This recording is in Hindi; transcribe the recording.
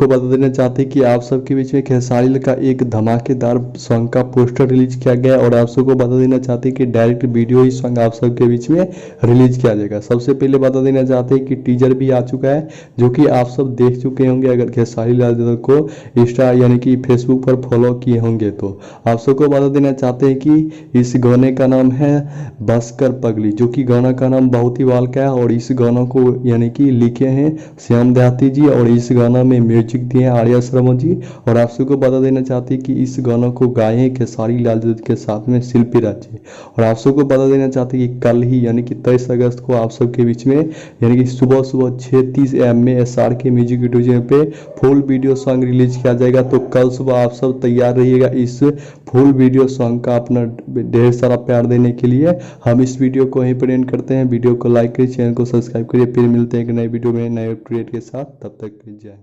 को बता देना चाहते हैं कि आप सबके बीच में खेसारी का एक धमाकेदार सॉन्ग का पोस्टर रिलीज किया गया और आप सबको बता देना चाहते हैं कि डायरेक्ट वीडियो ही सॉन्ग आप सबके बीच में रिलीज किया जाएगा। सबसे पहले बता देना चाहते हैं कि टीजर भी आ चुका है जो कि आप सब देख चुके होंगे अगर खेसारी लाल यादव को इंस्टा यानी कि फेसबुक पर फॉलो किए होंगे तो। आप सबको बता देना चाहते हैं कि इस गाने का नाम है बसकर पगली, जो कि गाना का नाम बहुत ही वाल का है और इस गाना को यानी कि लिखे हैं श्याम देहाती जी और इस गाना में म्यूजिक दिए हैं आर्या शर्मा जी। और आप सबको बता देना चाहते हैं कि इस गाना को गाए हैं खेसारी लाल यादव के साथ में शिल्पी राज जी। और आप सबको बता देना चाहते हैं कि कल ही यानी कि 23 अगस्त को आप सबके बीच में यानी कि सुबह सुबह 6:30 AM में SR के म्यूजिक यूट्यूब चैनल पे फुल वीडियो सॉन्ग रिलीज किया जाएगा। तो कल सुबह आप सब तैयार रहिएगा इस फुल वीडियो सॉन्ग का अपना ढेर सारा प्यार देने के लिए। हम इस वीडियो को यहीं पर एंड करते हैं। वीडियो को लाइक करिए, चैनल को सब्सक्राइब करिए। फिर मिलते हैं एक नए वीडियो में नए अपडेट के साथ। तब तक जय।